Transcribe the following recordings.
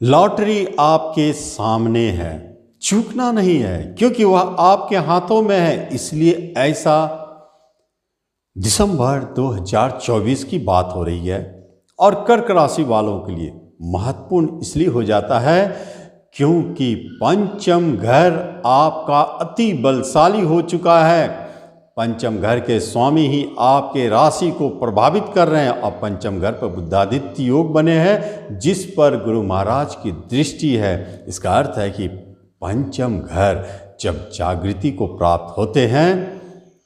Lottery आपके सामने है, चूकना नहीं है क्योंकि वह आपके हाथों में है। इसलिए ऐसा दिसंबर 2024 की बात हो रही है और कर्क राशि वालों के लिए महत्वपूर्ण इसलिए हो जाता है क्योंकि पंचम घर आपका अति बलशाली हो चुका है। पंचम घर के स्वामी ही आपके राशि को प्रभावित कर रहे हैं और पंचम घर पर बुधादित्य योग बने हैं जिस पर गुरु महाराज की दृष्टि है। इसका अर्थ है कि पंचम घर जब जागृति को प्राप्त होते हैं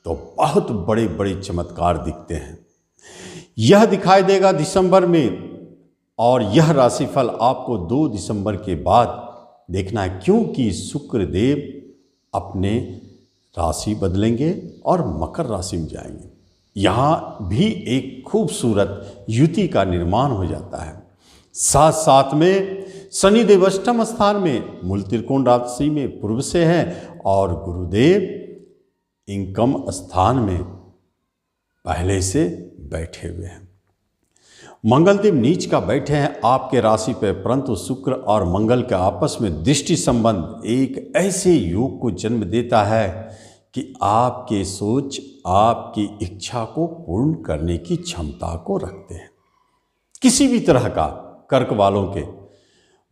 तो बहुत बड़े बड़े चमत्कार दिखते हैं। यह दिखाई देगा दिसंबर में और यह राशिफल आपको 2 दिसंबर के बाद देखना है क्योंकि शुक्र देव अपने राशि बदलेंगे और मकर राशि में जाएंगे। यहाँ भी एक खूबसूरत युति का निर्माण हो जाता है। साथ साथ में शनिदेव अष्टम स्थान में मूल त्रिकोण राशि में पूर्व से हैं और गुरुदेव इनकम स्थान में पहले से बैठे हुए हैं। मंगलदेव नीच का बैठे हैं आपके राशि पर, परंतु शुक्र और मंगल के आपस में दृष्टि संबंध एक ऐसे योग को जन्म देता है कि आपके सोच आपकी इच्छा को पूर्ण करने की क्षमता को रखते हैं। किसी भी तरह का कर्क वालों के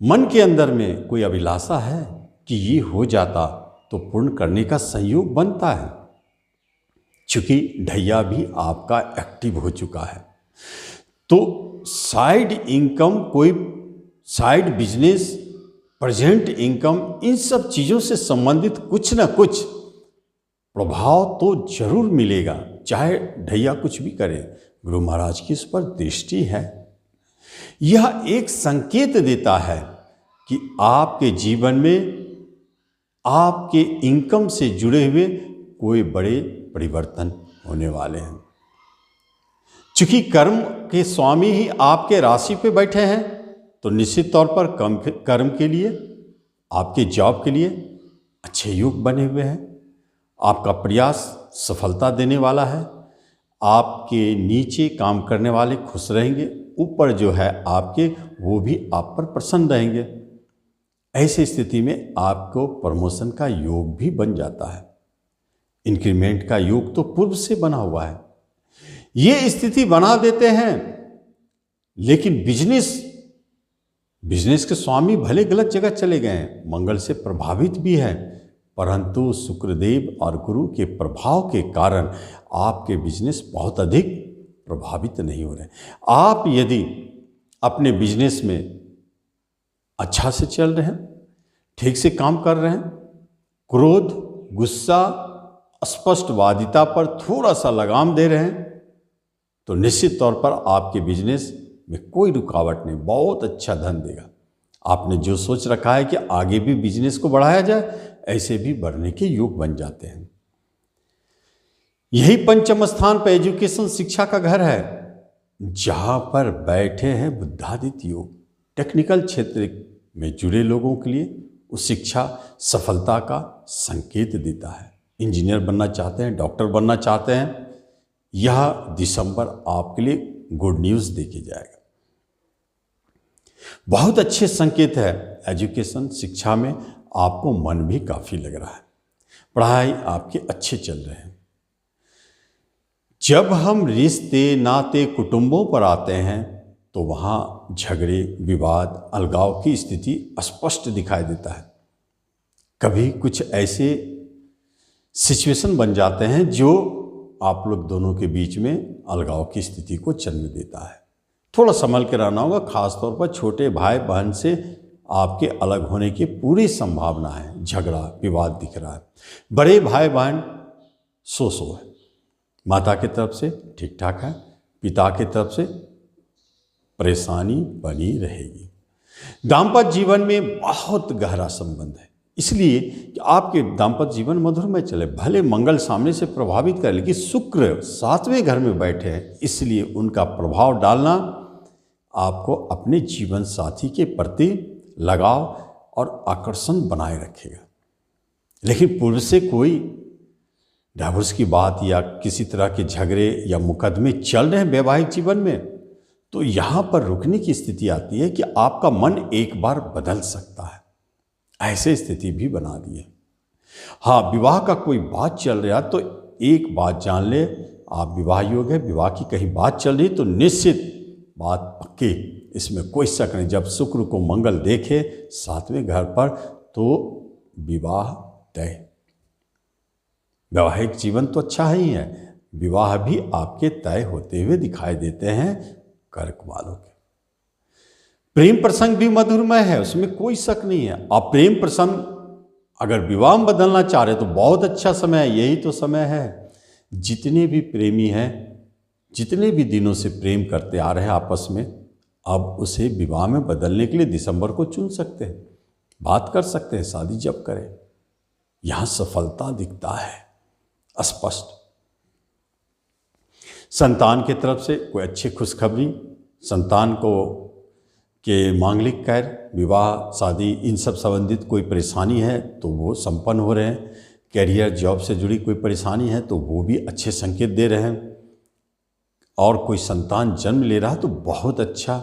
मन के अंदर में कोई अभिलाषा है कि ये हो जाता तो पूर्ण करने का संयोग बनता है। चूंकि ढैया भी आपका एक्टिव हो चुका है तो साइड इनकम, कोई साइड बिजनेस, प्रेजेंट इनकम, इन सब चीज़ों से संबंधित कुछ ना कुछ प्रभाव तो जरूर मिलेगा। चाहे ढैया कुछ भी करे, गुरु महाराज की इस पर दृष्टि है। यह एक संकेत देता है कि आपके जीवन में आपके इनकम से जुड़े हुए कोई बड़े परिवर्तन होने वाले हैं। चूंकि कर्म के स्वामी ही आपके राशि पे बैठे हैं तो निश्चित तौर पर कर्म के लिए, आपके जॉब के लिए अच्छे योग बने हुए हैं। आपका प्रयास सफलता देने वाला है। आपके नीचे काम करने वाले खुश रहेंगे, ऊपर जो है आपके वो भी आप पर प्रसन्न रहेंगे। ऐसी स्थिति में आपको प्रमोशन का योग भी बन जाता है। इंक्रीमेंट का योग तो पूर्व से बना हुआ है। ये स्थिति बना देते हैं, लेकिन बिजनेस के स्वामी भले गलत जगह चले गए हैं, मंगल से प्रभावित भी है, परंतु शुक्रदेव और गुरु के प्रभाव के कारण आपके बिजनेस बहुत अधिक प्रभावित नहीं हो रहे। आप यदि अपने बिजनेस में अच्छा से चल रहे हैं, ठीक से काम कर रहे हैं, क्रोध, गुस्सा, स्पष्टवादिता पर थोड़ा सा लगाम दे रहे हैं तो निश्चित तौर पर आपके बिजनेस में कोई रुकावट नहीं, बहुत अच्छा धन देगा। आपने जो सोच रखा है कि आगे भी बिजनेस को बढ़ाया जाए, ऐसे भी बढ़ने के योग बन जाते हैं। यही पंचम स्थान पर एजुकेशन, शिक्षा का घर है जहां पर बैठे हैं बुधादित्य योग। टेक्निकल क्षेत्र में जुड़े लोगों के लिए उस शिक्षा सफलता का संकेत देता है। इंजीनियर बनना चाहते हैं, डॉक्टर बनना चाहते हैं, यह दिसंबर आपके लिए गुड न्यूज़ देके जाएगा। बहुत अच्छे संकेत है। एजुकेशन, शिक्षा में आपको मन भी काफ़ी लग रहा है, पढ़ाई आपके अच्छे चल रहे हैं। जब हम रिश्ते, नाते, कुटुंबों पर आते हैं तो वहाँ झगड़े, विवाद, अलगाव की स्थिति स्पष्ट दिखाई देता है। कभी कुछ ऐसे सिचुएशन बन जाते हैं जो आप लोग दोनों के बीच में अलगाव की स्थिति को जन्म देता है। थोड़ा संभल के रहना होगा, खासतौर पर छोटे भाई बहन से आपके अलग होने की पूरी संभावना है। झगड़ा, विवाद दिख रहा है। बड़े भाई बहन सो है, माता की तरफ से ठीक ठाक है, पिता की तरफ से परेशानी बनी रहेगी। दाम्पत्य जीवन में बहुत गहरा संबंध है, इसलिए कि आपके दाम्पत्य जीवन मधुरमय चले। भले मंगल सामने से प्रभावित करे, लेकिन शुक्र 7वें घर में बैठे हैं, इसलिए उनका प्रभाव डालना आपको अपने जीवन साथी के प्रति लगाव और आकर्षण बनाए रखेगा। लेकिन पूर्व से कोई डिवोर्स की बात या किसी तरह के झगड़े या मुकदमे चल रहे हैं वैवाहिक जीवन में, तो यहाँ पर रुकने की स्थिति आती है कि आपका मन एक बार बदल सकता है, ऐसे स्थिति भी बना दी है। हाँ, विवाह का कोई बात चल रहा तो एक बात जान ले, आप विवाह योग्य है, विवाह की कहीं बात चल रही तो निश्चित बात पक्की, इसमें कोई शक नहीं। जब शुक्र को मंगल देखे 7वें घर पर तो विवाह तय। वैवाहिक जीवन तो अच्छा ही है, विवाह भी आपके तय होते हुए दिखाई देते हैं कर्क वालों के। प्रेम प्रसंग भी मधुरमय है, उसमें कोई शक नहीं है। आप प्रेम प्रसंग अगर विवाह में बदलना चाह रहे तो बहुत अच्छा समय है, यही तो समय है। जितने भी प्रेमी हैं, जितने भी दिनों से प्रेम करते आ रहे हैं आपस में, अब उसे विवाह में बदलने के लिए दिसंबर को चुन सकते हैं, बात कर सकते हैं, शादी जब करें। यहां सफलता दिखता है स्पष्ट। संतान की तरफ से कोई अच्छी खुशखबरी, संतान को के मांगलिक कार्य, विवाह, शादी, इन सब संबंधित कोई परेशानी है तो वो संपन्न हो रहे हैं। कैरियर, जॉब से जुड़ी कोई परेशानी है तो वो भी अच्छे संकेत दे रहे हैं। और कोई संतान जन्म ले रहा है तो बहुत अच्छा,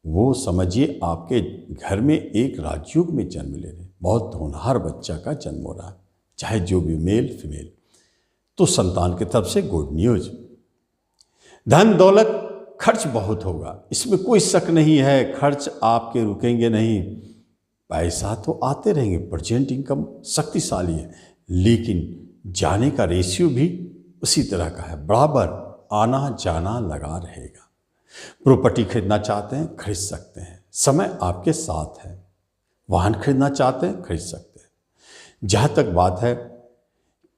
वो समझिए आपके घर में एक राजयोग में जन्म ले रहे हैं, बहुत होनहार बच्चा का जन्म हो रहा है, चाहे जो भी मेल फीमेल। तो संतान की तरफ से गुड न्यूज। धन दौलत खर्च बहुत होगा, इसमें कोई शक नहीं है, खर्च आपके रुकेंगे नहीं। पैसा तो आते रहेंगे, प्रेजेंट इनकम शक्तिशाली है, लेकिन जाने का रेशियो भी उसी तरह का है, बराबर आना जाना लगा रहेगा। प्रॉपर्टी खरीदना चाहते हैं, खरीद सकते हैं, समय आपके साथ है। वाहन खरीदना चाहते हैं, खरीद सकते हैं। जहाँ तक बात है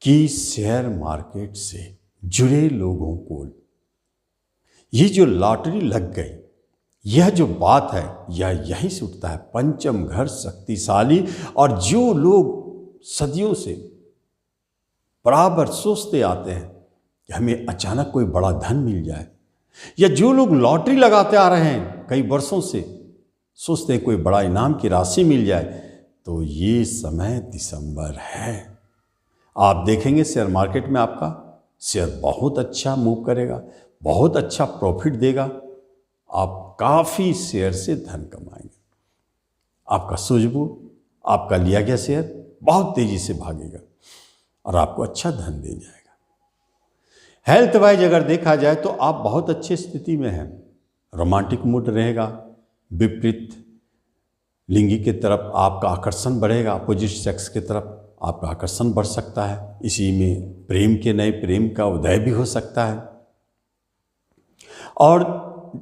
कि शेयर मार्केट से जुड़े लोगों को ये जो लॉटरी लग गई, यह जो बात है, यह यहीं से उठता है। पंचम घर शक्तिशाली, और जो लोग सदियों से बराबर सोचते आते हैं कि हमें अचानक कोई बड़ा धन मिल जाए, या जो लोग लॉटरी लगाते आ रहे हैं कई वर्षों से, सोचते हैं कोई बड़ा इनाम की राशि मिल जाए, तो ये समय दिसंबर है। आप देखेंगे शेयर मार्केट में आपका शेयर बहुत अच्छा मूव करेगा, बहुत अच्छा प्रॉफिट देगा, आप काफ़ी शेयर से धन कमाएंगे। आपका सूझबूझ, आपका लिया गया शेयर बहुत तेज़ी से भागेगा और आपको अच्छा धन दे जाएगा। हेल्थ वाइज अगर देखा जाए तो आप बहुत अच्छी स्थिति में हैं, रोमांटिक मूड रहेगा, विपरीत लिंगी की तरफ आपका आकर्षण बढ़ेगा, अपोजिट सेक्स की तरफ आपका आकर्षण बढ़ सकता है। इसी में प्रेम के नए प्रेम का उदय भी हो सकता है। और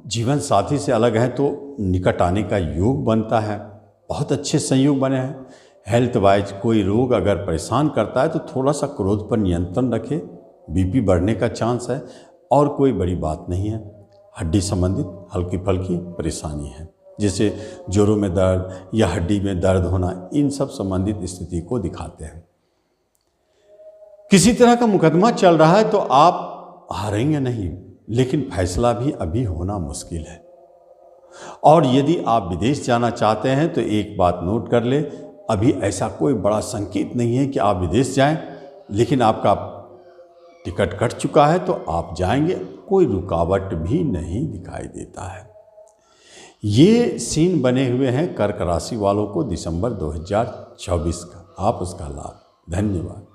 जीवन साथी से अलग है तो निकट आने का योग बनता है, बहुत अच्छे संयोग बने हैं। हेल्थ वाइज कोई रोग अगर परेशान करता है तो थोड़ा सा क्रोध पर नियंत्रण रखें, बीपी बढ़ने का चांस है। और कोई बड़ी बात नहीं है, हड्डी संबंधित हल्की फल्की परेशानी है, जैसे जोड़ों में दर्द या हड्डी में दर्द होना, इन सब संबंधित स्थिति को दिखाते हैं। किसी तरह का मुकदमा चल रहा है तो आप हारेंगे नहीं, लेकिन फैसला भी अभी होना मुश्किल है। और यदि आप विदेश जाना चाहते हैं तो एक बात नोट कर ले, अभी ऐसा कोई बड़ा संकेत नहीं है कि आप विदेश जाएं, लेकिन आपका टिकट कट चुका है तो आप जाएंगे, कोई रुकावट भी नहीं दिखाई देता है। ये सीन बने हुए हैं कर्क राशि वालों को दिसंबर 2024 का। आप उसका लाभ। धन्यवाद।